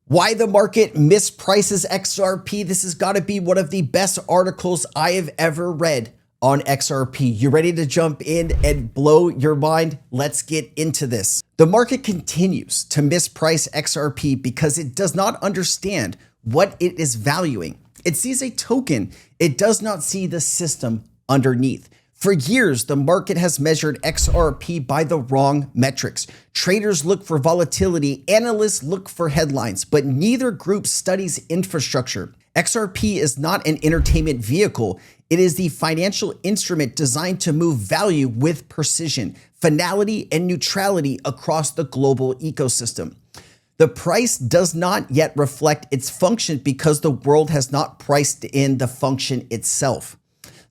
Why the market misprices XRP. This has got to be one of the best articles I have ever read on XRP. You ready to jump in and blow your mind? Let's get into this. The market continues to misprice XRP because it does not understand what it is valuing. It sees a token. It does not see the system underneath. For years, the market has measured XRP by the wrong metrics. Traders look for volatility, analysts look for headlines, but neither group studies infrastructure. XRP is not an entertainment vehicle. It is the financial instrument designed to move value with precision, finality, and neutrality across the global ecosystem. The price does not yet reflect its function because the world has not priced in the function itself.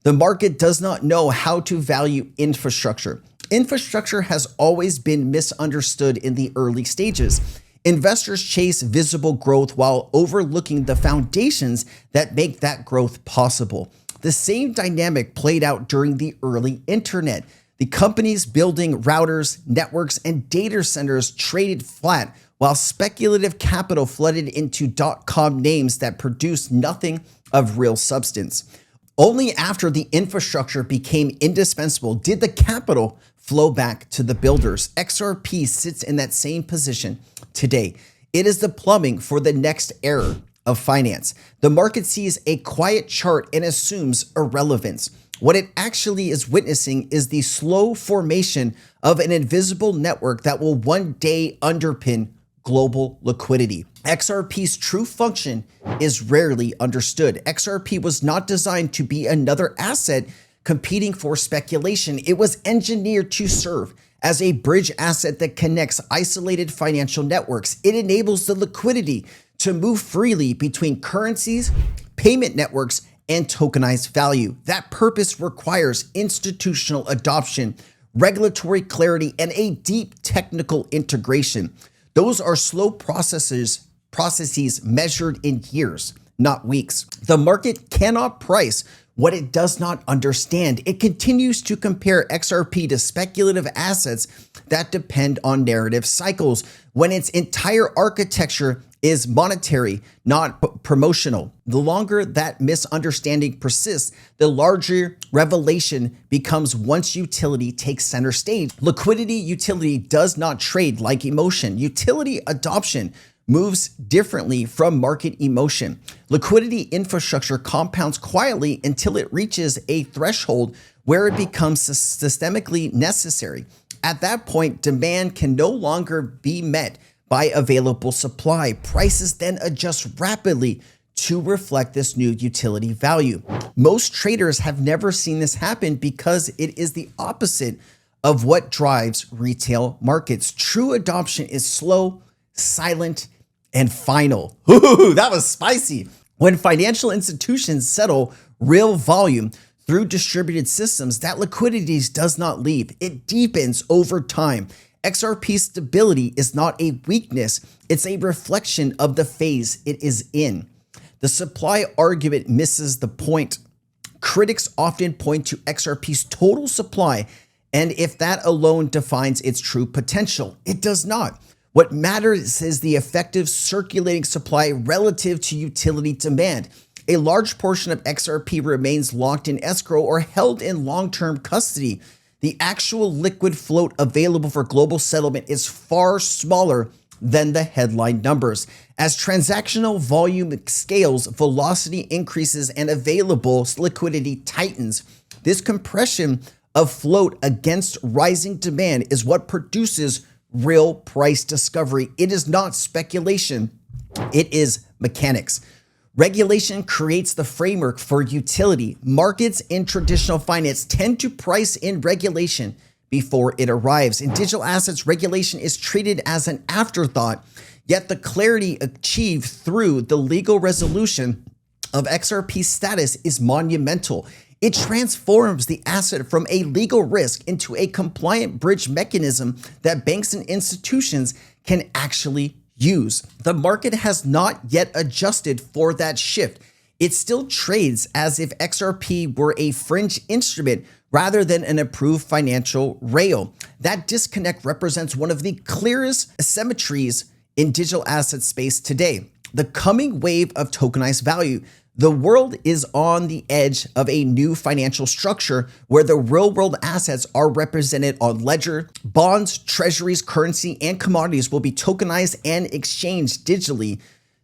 The market does not know how to value infrastructure. Infrastructure has always been misunderstood in the early stages. Investors chase visible growth while overlooking the foundations that make that growth possible. The same dynamic played out during the early internet. The companies building routers, networks, and data centers traded flat while speculative capital flooded into .com names that produced nothing of real substance. Only after the infrastructure became indispensable did the capital flow back to the builders. XRP sits in that same position today. It is the plumbing for the next era of finance. The market sees a quiet chart and assumes irrelevance. What it actually is witnessing is the slow formation of an invisible network that will one day underpin global liquidity. XRP's true function is rarely understood. XRP was not designed to be another asset competing for speculation. It was engineered to serve as a bridge asset that connects isolated financial networks. It enables the liquidity to move freely between currencies, payment networks, and tokenized value. That purpose requires institutional adoption, regulatory clarity, and a deep technical integration. Those are slow processes measured in years, not weeks. The market cannot price what it does not understand. It continues to compare XRP to speculative assets that depend on narrative cycles when its entire architecture is monetary, not promotional. The longer that misunderstanding persists, the larger revelation becomes once utility takes center stage. Liquidity utility does not trade like emotion. Utility adoption moves differently from market emotion. Liquidity infrastructure compounds quietly until it reaches a threshold where it becomes systemically necessary. At that point, demand can no longer be met by available supply. Prices then adjust rapidly to reflect this new utility value. Most traders have never seen this happen because it is the opposite of what drives retail markets. True adoption is slow, silent, and final. Ooh, that was spicy. When financial institutions settle real volume through distributed systems, that liquidity does not leave. It deepens over time. XRP's stability is not a weakness. It's a reflection of the phase it is in. The supply argument misses the point. Critics often point to XRP's total supply, and if that alone defines its true potential, it does not. What matters is the effective circulating supply relative to utility demand. A large portion of XRP remains locked in escrow or held in long-term custody. The actual liquid float available for global settlement is far smaller than the headline numbers. As transactional volume scales, velocity increases, and available liquidity tightens. This compression of float against rising demand is what produces real price discovery. It is not speculation. It is mechanics. Regulation creates the framework for utility. Markets in traditional finance tend to price in regulation before it arrives. In digital assets, regulation is treated as an afterthought, yet the clarity achieved through the legal resolution of XRP's status is monumental. It transforms the asset from a legal risk into a compliant bridge mechanism that banks and institutions can actually use. The market has not yet adjusted for that shift. It still trades as if XRP were a fringe instrument rather than an approved financial rail. That disconnect represents one of the clearest asymmetries in digital asset space today. The coming wave of tokenized value. The world is on the edge of a new financial structure where the real-world assets are represented on ledger. Bonds, treasuries, currency, and commodities will be tokenized and exchanged digitally.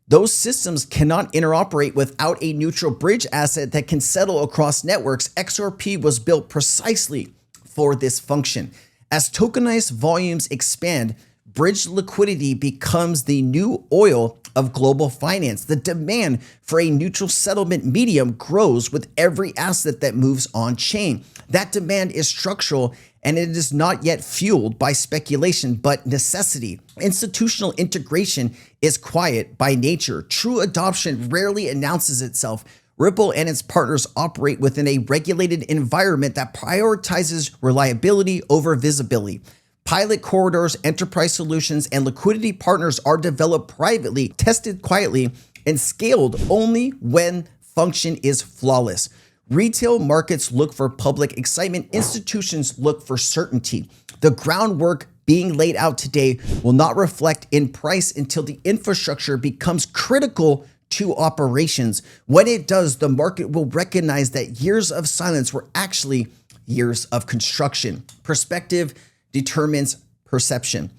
Those systems cannot interoperate without a neutral bridge asset that can settle across networks. XRP was built precisely for this function. As tokenized volumes expand, bridge liquidity becomes the new oil of global finance. The demand for a neutral settlement medium grows with every asset that moves on chain. That demand is structural and it is not yet fueled by speculation, but necessity. Institutional integration is quiet by nature. True adoption rarely announces itself. Ripple and its partners operate within a regulated environment that prioritizes reliability over visibility. Pilot corridors, enterprise solutions, and liquidity partners are developed privately, tested quietly, and scaled only when function is flawless. Retail markets look for public excitement. Institutions look for certainty. The groundwork being laid out today will not reflect in price until the infrastructure becomes critical to operations. When it does, the market will recognize that years of silence were actually years of construction. Perspective determines perception.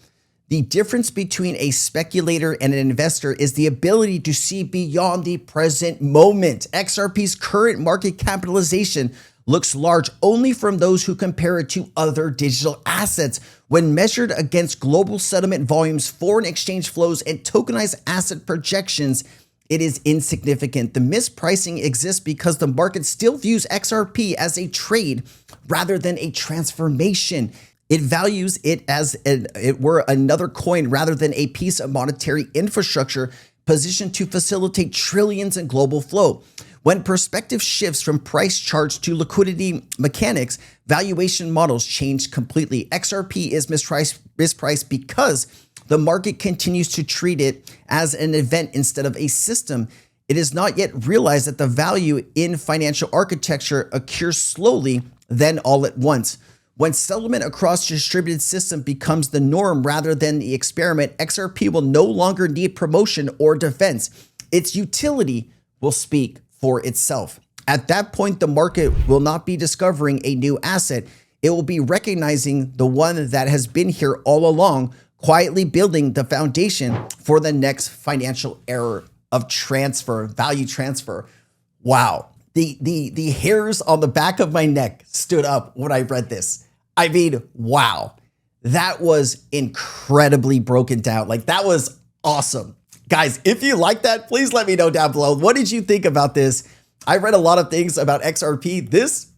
The difference between a speculator and an investor is the ability to see beyond the present moment. XRP's current market capitalization looks large only from those who compare it to other digital assets. When measured against global settlement volumes, foreign exchange flows, and tokenized asset projections, it is insignificant. The mispricing exists because the market still views XRP as a trade rather than a transformation. It values it as it were another coin rather than a piece of monetary infrastructure positioned to facilitate trillions in global flow. When perspective shifts from price charts to liquidity mechanics, valuation models change completely. XRP is mispriced because the market continues to treat it as an event instead of a system. It is not yet realized that the value in financial architecture occurs slowly, then all at once. When settlement across a distributed system becomes the norm rather than the experiment, XRP will no longer need promotion or defense. Its utility will speak for itself. At that point, the market will not be discovering a new asset. It will be recognizing the one that has been here all along, quietly building the foundation for the next financial era of transfer, value transfer. Wow. The hairs on the back of my neck stood up when I read this. I mean, wow, that was incredibly broken down. Like, that was awesome. Guys, if you like that, please let me know down below. What did you think about this? I read a lot of things about XRP. This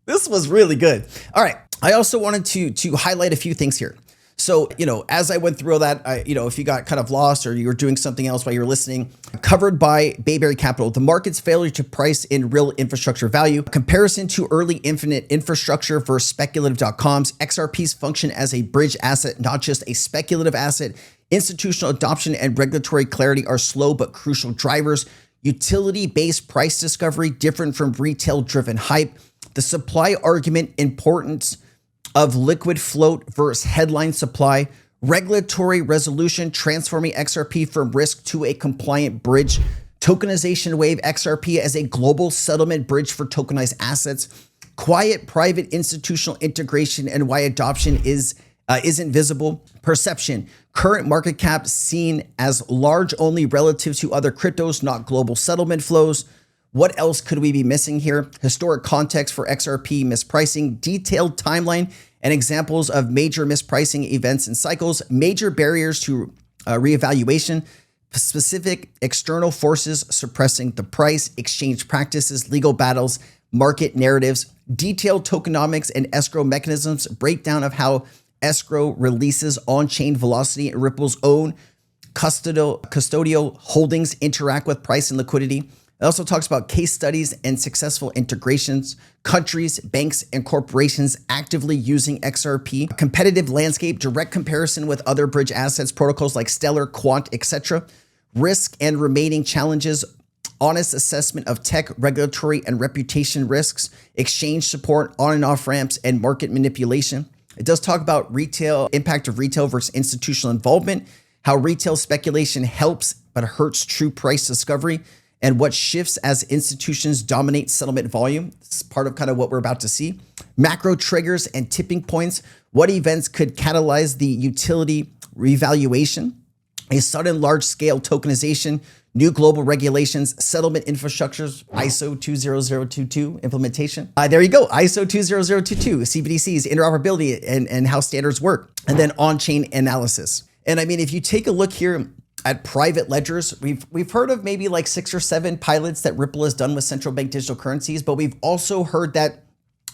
was really good. All right. I also wanted to highlight a few things here. So, as I went through all that, if you got kind of lost or you were doing something else while you were listening, covered by Bayberry Capital, the market's failure to price in real infrastructure value, comparison to early infinite infrastructure versus speculative.coms, XRP's function as a bridge asset, not just a speculative asset, institutional adoption and regulatory clarity are slow but crucial drivers, utility-based price discovery different from retail-driven hype, the supply argument importance of liquid float versus headline supply, regulatory resolution transforming XRP from risk to a compliant bridge, tokenization wave XRP as a global settlement bridge for tokenized assets, quiet private institutional integration and why adoption isn't visible, perception, current market cap seen as large only relative to other cryptos, not global settlement flows. What else could we be missing here? Historic context for XRP mispricing, detailed timeline and examples of major mispricing events and cycles, major barriers to reevaluation, specific external forces suppressing the price, exchange practices, legal battles, market narratives, detailed tokenomics and escrow mechanisms, breakdown of how escrow releases on-chain velocity and Ripple's own custodial holdings interact with price and liquidity. It also talks about case studies and successful integrations, countries, banks, and corporations actively using XRP, competitive landscape, direct comparison with other bridge assets, protocols like Stellar, Quant, etc., risk and remaining challenges, honest assessment of tech, regulatory, and reputation risks, exchange support, on and off ramps, and market manipulation. It does talk about retail, impact of retail versus institutional involvement, how retail speculation helps but hurts true price discovery, and what shifts as institutions dominate settlement volume. This is part of kind of what we're about to see. Macro triggers and tipping points. What events could catalyze the utility revaluation? A sudden large-scale tokenization, new global regulations, settlement infrastructures, ISO 20022 implementation. There you go, ISO 20022, CBDCs, interoperability, and how standards work. And then on-chain analysis. And I mean, if you take a look here at private ledgers, we've heard of maybe like 6 or 7 pilots that Ripple has done with central bank digital currencies, but we've also heard that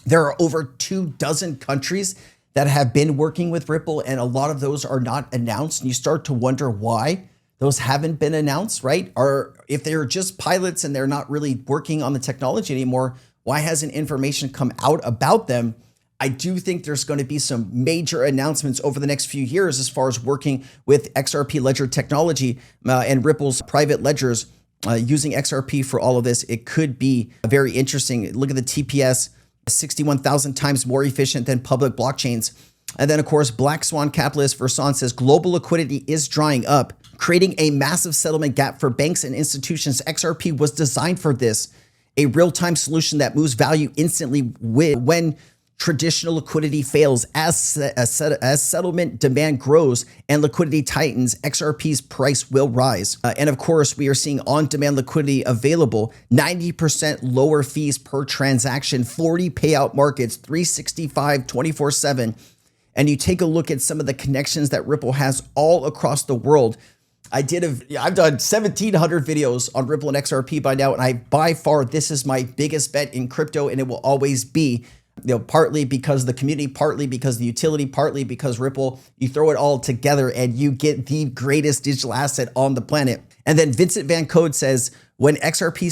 there are over 24 countries that have been working with Ripple, and a lot of those are not announced. And you start to wonder why those haven't been announced, right? Or if they're just pilots and they're not really working on the technology anymore, why hasn't information come out about them? I do think there's going to be some major announcements over the next few years as far as working with XRP ledger technology and Ripple's private ledgers using XRP for all of this. It could be very interesting. Look at the TPS, 61,000 times more efficient than public blockchains. And then, of course, Black Swan Capitalist Versan says global liquidity is drying up, creating a massive settlement gap for banks and institutions. XRP was designed for this, a real-time solution that moves value instantly when traditional liquidity fails. As settlement demand grows and liquidity tightens, XRP's price will rise. And of course, we are seeing on-demand liquidity available, 90% lower fees per transaction, 40 payout markets, 365, 24/7. And you take a look at some of the connections that Ripple has all across the world. I've done 1,700 videos on Ripple and XRP by now, and by far, this is my biggest bet in crypto, and it will always be. Partly because of the community, partly because of the utility, partly because Ripple, you throw it all together and you get the greatest digital asset on the planet. And then Vincent Van Code says, when the XRP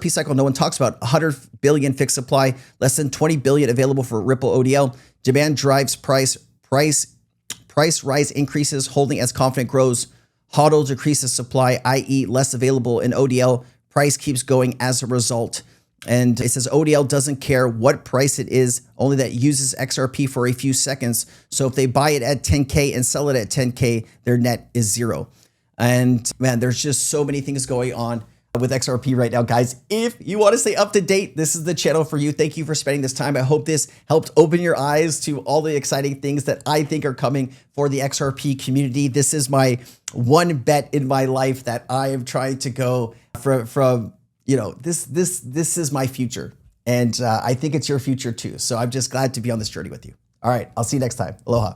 cycle, no one talks about 100 billion fixed supply, less than 20 billion available for Ripple ODL. Demand drives price rise increases, holding as confidence grows. HODL decreases supply, i.e. less available in ODL. Price keeps going as a result. And it says ODL doesn't care what price it is, only that it uses XRP for a few seconds. So if they buy it at 10K and sell it at 10K, their net is 0. And man, there's just so many things going on with XRP right now, guys. If you want to stay up to date, this is the channel for you. Thank you for spending this time. I hope this helped open your eyes to all the exciting things that I think are coming for the XRP community. This is my one bet in my life that I am trying to go from this is my future. And I think it's your future too. So I'm just glad to be on this journey with you. All right, I'll see you next time. Aloha.